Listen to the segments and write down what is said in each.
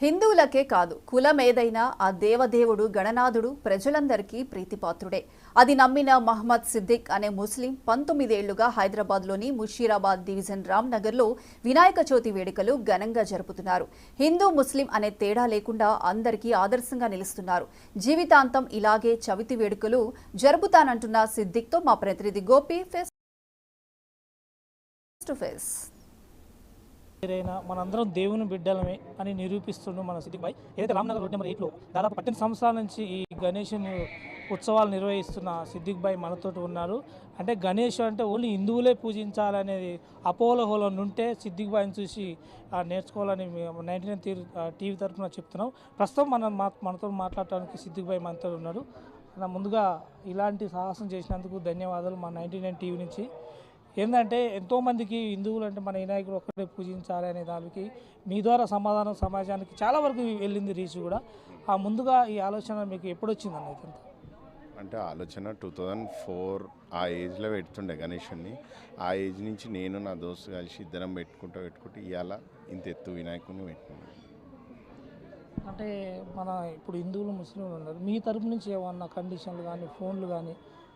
హిందువులకే కాదు కులం ఏదైనా ఆ దేవదేవుడు గణనాథుడు ప్రజలందరికీ ప్రీతిపాత్రుడే. అది నమ్మిన మహమ్మద్ సిద్దిక్ అనే ముస్లిం 19 ఏళ్లుగా హైదరాబాద్లోని ముషీరాబాద్ డివిజన్ రామ్నగర్లో వినాయక చవితి వేడుకలు ఘనంగా జరుపుతున్నారు. హిందూ ముస్లిం అనే తేడా లేకుండా అందరికీ ఆదర్శంగా నిలుస్తున్నారు. జీవితాంతం ఇలాగే చవితి వేడుకలు జరుపుతానంటున్న సిద్దిక్తో మా ప్రతినిధి గోపి ఫేస్ టు ఫేస్. మనందరం దేవుని బిడ్డలమే అని నిరూపిస్తుండే మన సిద్దిక్ భాయ్. ఏదైతే రామ్నగర్ రోడ్ నెంబర్ 8లో దాదాపు 18 సంవత్సరాల నుంచి ఈ గణేష్ ఉత్సవాలు నిర్వహిస్తున్న సిద్దిక్ భాయ్ మనతోటి ఉన్నారు. అంటే గణేష్ అంటే ఓన్లీ హిందువులే పూజించాలనేది అపోహలో ఉంటే సిద్దిక్ భాయ్ని చూసి నేర్చుకోవాలని 99 టీవీ తరఫున చెప్తున్నాం. ప్రస్తుతం మనతో మాట్లాడటానికి సిద్దిక్ భాయ్ మనతో ఉన్నారు. ముందుగా ఇలాంటి సాహసం చేసినందుకు ధన్యవాదాలు మా 99 టీవీ నుంచి. ఏంటంటే ఎంతోమందికి హిందువులు అంటే మన వినాయకుడు ఒక్కడే పూజించాలి అనే దానికి మీ ద్వారా సమాధానం సమాజానికి చాలా వరకు వెళ్ళింది రీచ్ కూడా. ముందుగా ఈ ఆలోచన మీకు ఎప్పుడు వచ్చింది అన్నది? అంటే ఆలోచన 2004 ఆ ఏజ్లో పెడుతుండే గణేషుని. ఆ ఏజ్ నుంచి నేను నా దోస్తు కలిసి ఇద్దరం పెట్టుకుంటూ ఇవాళ ఇంత ఎత్తు వినాయకుడిని పెట్టుకున్నాను. అంటే మన ఇప్పుడు హిందువులు ముస్లింలు ఉన్నారు, మీ తరపు నుంచి ఏమన్నా కండిషన్లు కానీ ఫోన్లు కానీ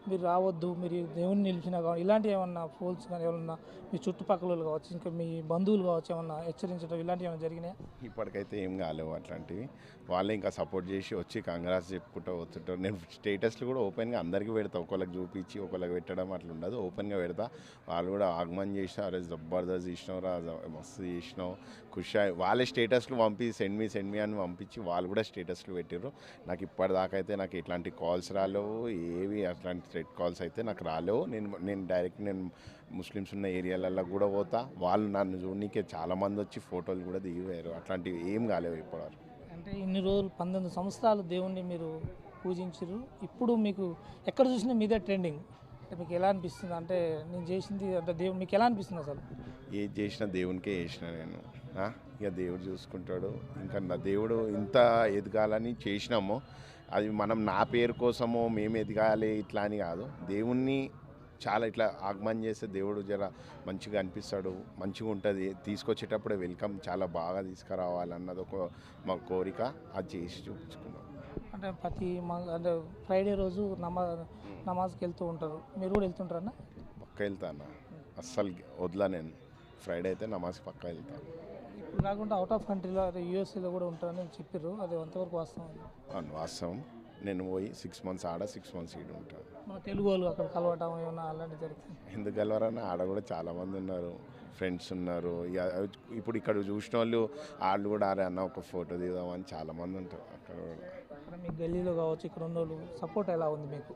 మీరు రావద్దు మీరు దేవుని నిలిచినా కానీ ఇలాంటివి ఏమన్నా ఫోన్స్ కానీ ఏమన్నా మీ చుట్టుపక్కల కావచ్చు ఇంకా మీ బంధువులు కావచ్చు ఏమన్నా హెచ్చరించడం ఇలాంటివి ఏమైనా జరిగినాయా? ఇప్పటికైతే ఏం కాలేవు అట్లాంటివి. వాళ్ళే ఇంకా సపోర్ట్ చేసి వచ్చి కంగ్రాట్స్ చెప్పుకుంటూ పోతుంటారు. నేను స్టేటస్లు కూడా ఓపెన్గా అందరికీ పెడతా, ఒకళ్ళకి చూపించి ఒకళ్ళకి పెట్టడం అట్లా ఉండదు, ఓపెన్గా పెడతా. వాళ్ళు కూడా ఆగమన్ చేసినా అరే జబర్దస్త్ చేసినావు రా మస్తు చేసినావు ఖుషి వాళ్ళే స్టేటస్లు పంపి సెండ్ మీ అని పంపించి వాళ్ళు కూడా స్టేటస్లు పెట్టారు. నాకు ఇప్పటిదాకా అయితే నాకు ఇట్లాంటి కాల్స్ రాలేవు, ఏవి అట్లాంటి థ్రెట్ కాల్స్ అయితే నాకు రాలేవు. నేను డైరెక్ట్ ముస్లిమ్స్ ఉన్న ఏరియాలలో కూడా పోతా, వాళ్ళు నన్ను చూడనీకే చాలామంది వచ్చి ఫోటోలు కూడా దిగిపోయారు. అట్లాంటివి ఏం కాలేవు ఇప్పటివరకు. అంటే ఇన్ని రోజులు 19 సంవత్సరాలు దేవుణ్ణి మీరు పూజించారు, ఇప్పుడు మీకు ఎక్కడ చూసినా మీదే ట్రెండింగ్. అంటే మీకు ఎలా అనిపిస్తుంది? అంటే నేను చేసింది అంటే దేవుడు మీకు ఎలా అనిపిస్తుంది అసలు? ఏది చేసినా దేవునికే చేసిన నేను. ఇక దేవుడు చూసుకుంటాడు. ఇంకా నా దేవుడు ఇంత ఎదగాలని చేసినామో అది మనం నా పేరు కోసమో మేము ఎదగాలి ఇట్లా అని కాదు. దేవుణ్ణి చాలా ఇట్లా ఆగమన్ చేస్తే దేవుడు జర మంచిగా అనిపిస్తాడు, మంచిగా ఉంటుంది. తీసుకొచ్చేటప్పుడే వెల్కమ్ చాలా బాగా తీసుకురావాలన్నది మా కోరిక. అది చేసి చూపించుకున్నాం. అంటే అంటే ఫ్రైడే రోజు నమాజ్కి వెళ్తూ ఉంటారు, మీరు కూడా వెళ్తుంటారన్నా? పక్క వెళ్తాను, అస్సలు వదలా నేను. ఫ్రైడే అయితే నమాజ్కి పక్క వెళ్తాను. ఇప్పుడు కాకుండా అవుట్ ఆఫ్ కంట్రీలో యూఎస్ఏలో కూడా ఉంటారని చెప్పారు, అది ఎంతవరకు వాస్తవం? అవును వాస్తవం. నేను పోయి 6 మంత్స్ ఆడ 6 మంత్స్ ఈడ ఉంటాను. మన తెలుగు వాళ్ళు అక్కడ కలవటం ఏమన్నా అలాంటివి జరుగుతుంది? ఎందుకు కలవరన్నా, ఆడ కూడా చాలామంది ఉన్నారు, ఫ్రెండ్స్ ఉన్నారు. ఇప్పుడు ఇక్కడ చూసిన వాళ్ళు కూడా అరే అన్న ఒక ఫోటో దిగుదామని చాలామంది ఉంటారు అక్కడ కూడా. అక్కడ మీ గల్లీలో కావచ్చు ఇక్కడ ఉన్న వాళ్ళు సపోర్ట్ ఎలా ఉంది మీకు?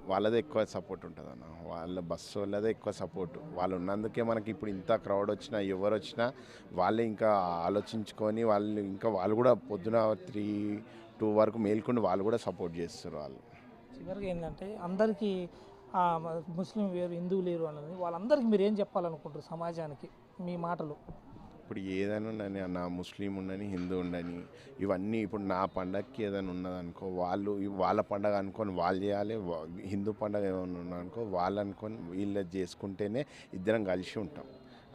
వాళ్ళదే ఎక్కువ సపోర్ట్ ఉంటుంది అన్న, వాళ్ళ బస్సు వాళ్ళదే ఎక్కువ సపోర్ట్. వాళ్ళు ఉన్నందుకే మనకి ఇప్పుడు ఇంత క్రౌడ్ వచ్చినా ఎవరు వచ్చినా వాళ్ళే ఇంకా ఆలోచించుకొని వాళ్ళు కూడా పొద్దున 3-2 వరకు మేల్కొని వాళ్ళు కూడా సపోర్ట్ చేస్తారు. వాళ్ళు చివరికి ఏంటంటే అందరికీ ముస్లిం వేరు హిందువు లేరు అన్నది, వాళ్ళందరికీ మీరు ఏం చెప్పాలనుకుంటారు సమాజానికి మీ మాటలు? ఇప్పుడు ఏదైనా ఉండని అన్న, ముస్లిం ఉండని హిందూ ఉండని ఇవన్నీ ఇప్పుడు నా పండగకి ఏదైనా ఉన్నదనుకో వాళ్ళ పండగ అనుకొని వాళ్ళు చేయాలి, హిందూ పండగ ఏమైనా ఉన్నదనుకో వాళ్ళు అనుకొని వీళ్ళు చేసుకుంటేనే ఇద్దరం కలిసి ఉంటాం.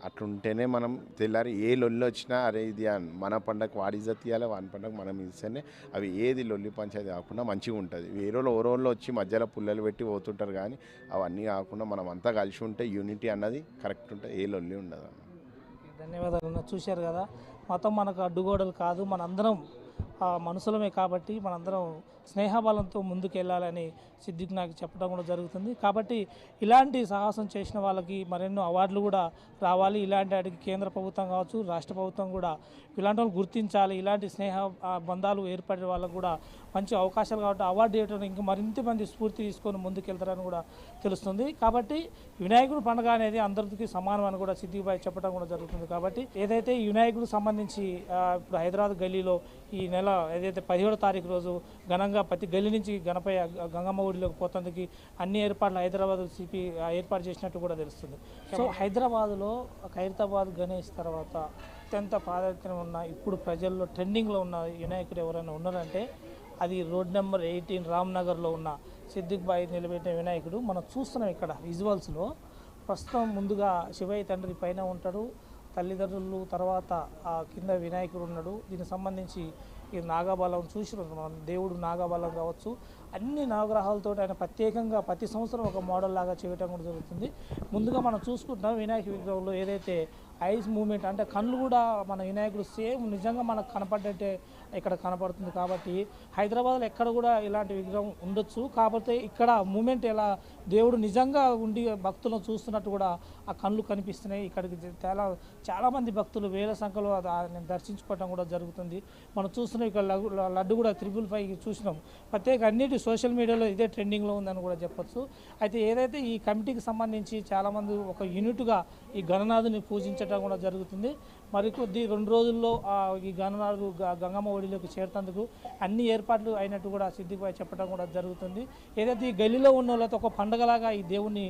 అట్లుంటేనే మనం తెల్లారి ఏ లొల్లి వచ్చినా అరే ఇది మన పండగ వాడి ఇజ్జత్ ఇవ్వాలి, వాని పండగ మనం ఇస్తేనే అవి ఏది లొల్లి పంచాయతీ కాకుండా మంచిగా ఉంటుంది. వేరే ఓరోళ్ళు వచ్చి మధ్యలో పుల్లలు పెట్టి పోతుంటారు, కానీ అవన్నీ కాకుండా మనం అంతా కలిసి ఉంటే యూనిటీ అన్నది కరెక్ట్ ఉంటే ఏ లొల్లి ఉండదు. ధన్యవాదాలు. చూశారు కదా, మతం మనకు అడ్డుగోడలు కాదు, మనందరం మనుషులమే కాబట్టి మనందరం స్నేహబలంతో ముందుకు వెళ్ళాలని సిద్దిక్ నాకు చెప్పడం కూడా జరుగుతుంది. కాబట్టి ఇలాంటి సాహసం చేసిన వాళ్ళకి మరెన్నో అవార్డులు కూడా రావాలి. ఇలాంటి వాటికి కేంద్ర ప్రభుత్వం కావచ్చు, రాష్ట్ర ప్రభుత్వం కూడా ఇలాంటి వాళ్ళు గుర్తించాలి. ఇలాంటి స్నేహ బంధాలు ఏర్పడే వాళ్ళకు కూడా మంచి అవకాశాలు కాబట్టి అవార్డు ఇవ్వడం ఇంకా మరింత మంది స్ఫూర్తి తీసుకొని ముందుకెళ్తారని కూడా తెలుస్తుంది. కాబట్టి వినాయకుడు పండుగ అనేది అందరికీ సమానం అని కూడా సిద్దిక్ భాయ్ చెప్పడం కూడా జరుగుతుంది. కాబట్టి ఏదైతే వినాయకుడు సంబంధించి ఇప్పుడు హైదరాబాద్ గల్లీలో ఈ నెల ఏదైతే 17వ తారీఖు రోజు ఘనంగా ప్రతి గల్లీ నుంచి గణపయ్య గంగమ్మ గుడిలోకి పోతందుకు అన్ని ఏర్పాట్లు హైదరాబాద్ సిపి ఏర్పాటు చేసినట్టు కూడా తెలుస్తుంది. సో హైదరాబాద్లో ఖైరతాబాద్ గణేష్ తర్వాత అత్యంత ప్రాధాన్యత ఉన్న ఇప్పుడు ప్రజల్లో ట్రెండింగ్లో ఉన్న వినాయకుడు ఎవరైనా ఉన్నారంటే అది రోడ్ నెంబర్ 18 రామ్నగర్లో ఉన్న సిద్దిక్ భాయ్ నిలబెట్టిన వినాయకుడు. మనం చూస్తున్నాం ఇక్కడ విజువల్స్లో. ప్రస్తుతం ముందుగా శివయ్య తండ్రి పైన ఉంటాడు, తల్లిదండ్రులు, తర్వాత ఆ కింద వినాయకుడు ఉన్నాడు. దీనికి సంబంధించి ఈ నాగబలం చూసినాం మనం. దేవుడు నాగబలం కావచ్చు, అన్ని నవగ్రహాలతో ఆయన ప్రత్యేకంగా ప్రతి సంవత్సరం ఒక మోడల్ లాగా చేయటం కూడా జరుగుతుంది. ముందుగా మనం చూసుకుంటాం వినాయక విగ్రహంలో ఏదైతే ఐస్ మూమెంట్ అంటే కళ్ళు కూడా మన వినాయకుడు సేమ్ నిజంగా మనకు కనపడ్డట్టే ఇక్కడ కనపడుతుంది. కాబట్టి హైదరాబాద్లో ఎక్కడ కూడా ఇలాంటి విగ్రహం ఉండొచ్చు, కాకపోతే ఇక్కడ మూమెంట్ ఎలా దేవుడు నిజంగా ఉండి భక్తులను చూస్తున్నట్టు కూడా ఆ కళ్ళు కనిపిస్తున్నాయి. ఇక్కడికి చాలామంది భక్తులు వేల సంఖ్యలో ఆయన దర్శించుకోవడం కూడా జరుగుతుంది. మనం చూస్తున్నాం ఇక్కడ లడ్డు కూడా 555 చూసినాం. ప్రత్యేక అన్నిటి సోషల్ మీడియాలో ఇదే ట్రెండింగ్లో ఉందని కూడా చెప్పొచ్చు. అయితే ఏదైతే ఈ కమిటీకి సంబంధించి చాలామంది ఒక యూనిట్గా ఈ గణనాథుని పూజించడం కూడా జరుగుతుంది. మరికొద్ది 2 రోజుల్లో ఈ గణనాథుడు గంగమ్మ ఒడిలోకి చేరుతందుకు అన్ని ఏర్పాట్లు అయినట్టు కూడా సిద్దిక్ భాయ్ చెప్పడం కూడా జరుగుతుంది. ఏదైతే ఈ గల్లీలో ఉన్న వాళ్ళతో ఒక పండగలాగా ఈ దేవుణ్ణి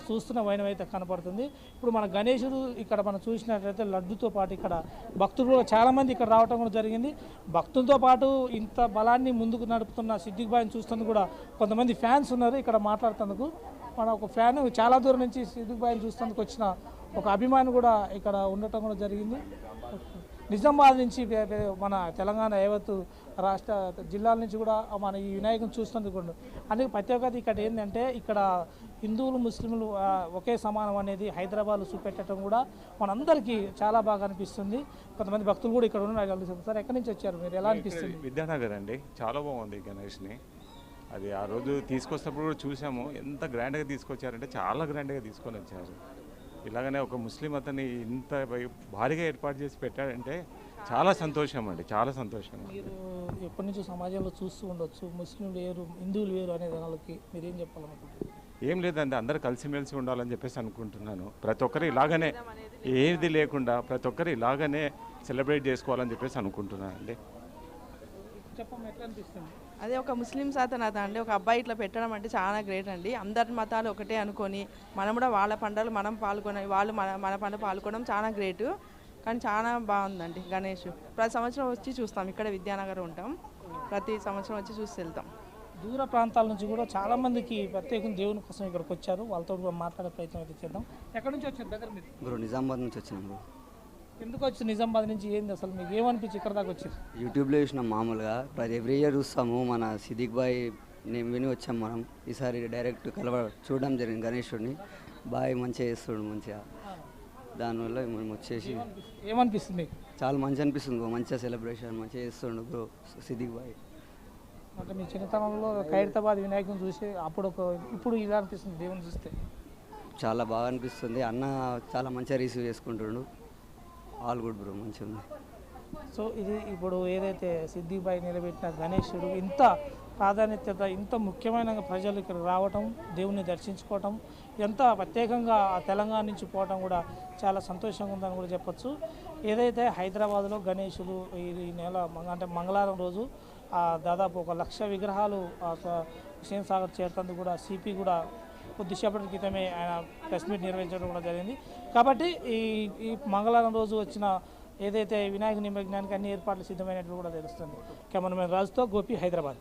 చూస్తున్న వైనం అయితే కనపడుతుంది. ఇప్పుడు మన గణేశుడు ఇక్కడ మనం చూసినట్లయితే లడ్డుతో పాటు ఇక్కడ భక్తులు కూడా చాలామంది ఇక్కడ రావడం కూడా జరిగింది. భక్తులతో పాటు ఇంత బలాన్ని ముందుకు నడుపుతున్న సిద్దిక్ భాయ్ని చూస్తున్నందుకు కూడా కొంతమంది ఫ్యాన్స్ ఉన్నారు ఇక్కడ మాట్లాడుతందుకు. మన ఒక ఫ్యాన్ చాలా దూరం నుంచి సిద్దిక్ భాయ్ని చూసేందుకు వచ్చిన ఒక అభిమాని కూడా ఇక్కడ ఉండటం కూడా జరిగింది. నిజామాబాద్ నుంచి మన తెలంగాణ యావత్తు రాష్ట్ర జిల్లాల నుంచి కూడా మన ఈ వినాయకుని చూస్తున్నందుకు. అందుకే ప్రత్యేకత ఇక్కడ ఏంటంటే ఇక్కడ హిందువులు ముస్లింలు ఒకే సమానం అనేది హైదరాబాద్లో చూపెట్టడం కూడా మనందరికీ చాలా బాగా అనిపిస్తుంది. కొంతమంది భక్తులు కూడా ఇక్కడ ఉన్నారు. సార్ ఎక్కడి నుంచి వచ్చారు మీరు, ఎలా అనిపిస్తుంది? విద్యానగర్ అండి, చాలా బాగుంది గణేష్ని. అది ఆ రోజు తీసుకొచ్చినప్పుడు కూడా చూసాము, ఎంత గ్రాండ్గా తీసుకొచ్చారంటే చాలా గ్రాండ్గా తీసుకొని వచ్చారు. ఇలాగనే ఒక ముస్లిం అతన్ని ఇంత భారీగా ఏర్పాటు చేసి పెట్టాడంటే చాలా సంతోషం అండి, చాలా సంతోషం. మీరు ఎప్పటి నుంచో సమాజంలో చూస్తూ ఉండొచ్చు, ముస్లింలు వేరు హిందువులు వేరు అనే దానికి మీరేం చెప్పాలనుకుంటున్నారు? ఏం లేదండి, అందరూ కలిసిమెలిసి ఉండాలని చెప్పేసి అనుకుంటున్నాను. ప్రతి ఒక్కరు ఇలాగనే ఏది లేకుండా ప్రతి ఒక్కరు ఇలాగనే సెలబ్రేట్ చేసుకోవాలని చెప్పేసి అనుకుంటున్నాను అండి. చెప్పండి, ఎట్లా అనిపిస్తుంది? అదే ఒక ముస్లిమ్స్ అండి ఒక అబ్బాయి ఇట్లా పెట్టడం అంటే చాలా గ్రేట్ అండి. అందరి మతాలు ఒకటే అనుకొని మనం కూడా వాళ్ళ పండుగలు మనం పాల్గొని వాళ్ళు మన పండుగ పాల్గొనడం చాలా గ్రేట్. కానీ చాలా బాగుందండి గణేష్. ప్రతి సంవత్సరం వచ్చి చూస్తాం, ఇక్కడ విద్యానగర్ ఉంటాం, ప్రతి సంవత్సరం వచ్చి చూసి వెళ్తాం. దూర ప్రాంతాల నుంచి కూడా చాలామందికి ప్రత్యేకంగా దేవుని కోసం ఇక్కడికి వచ్చారు. వాళ్ళతో కూడా మాట్లాడే ప్రయత్నం అయితే చేద్దాం. ఎక్కడి నుంచి వచ్చారు దగ్గర మీరు? బ్రో నిజామాబాద్ నుంచి వచ్చినాం బ్రో. ఎందుకు వచ్చి నిజామాబాద్ నుంచి, ఏంది అసలు మీకు ఏమనిపించి ఇక్కడ దాకా వచ్చారు? యూట్యూబ్లో చూసినాం మామూలుగా, ఎవ్రీ ఇయర్ చూస్తాము. మన సిద్దిక్ భాయ్ నేను విని వచ్చాం మనం. ఈసారి డైరెక్ట్ చూడడం జరిగింది గణేశుడిని. బాయ్ మంచిగా చేస్తాడు, మంచిగా. దానివల్ల మనం వచ్చేసి ఏమనిపిస్తుంది? చాలా మంచి అనిపిస్తుంది బ్రో, మంచిగా సెలబ్రేషన్ మంచిగా చేస్తుండు బ్రో సిద్దిక్ భాయ్. అంటే మీ చిన్నతనంలో ఖైరతాబాద్ వినాయకుని చూసి ఇప్పుడు ఇలా అనిపిస్తుంది దేవుని చూస్తే? చాలా బాగా అనిపిస్తుంది. అన్న చాలా మంచిగా రిసీవ్ చేసుకుంటుండు. ఆల్ గుడ్ బ్రో, మంచిగా ఉంది. సో ఇది ఇప్పుడు ఏదైతే సిద్దిక్ భాయ్ నిలబెట్టిన గణేశుడు ఇంత ప్రాధాన్యత, ఇంత ముఖ్యమైన ప్రజలు ఇక్కడ రావటం, దేవుణ్ణి దర్శించుకోవటం, ఎంత ప్రత్యేకంగా తెలంగాణ నుంచి పోవటం కూడా చాలా సంతోషంగా ఉందని కూడా చెప్పొచ్చు. ఏదైతే హైదరాబాద్లో గణేశుడు ఈ నెల అంటే మంగళవారం రోజు దాదాపు 1,00,000 విగ్రహాలు హుస్సేన్ సాగర్ చేరుతందుకు కూడా సిపి కూడా కొద్దిసేపటి క్రితమే ఆయన ప్రెస్ మీట్ నిర్వహించడం కూడా జరిగింది. కాబట్టి ఈ మంగళవారం రోజు వచ్చిన ఏదైతే వినాయక నిమజ్ఞానికి అన్ని ఏర్పాట్లు సిద్ధమైనట్లు కూడా తెలుస్తుంది. కెమెరామెన్ రాజుతో గోపి, హైదరాబాద్.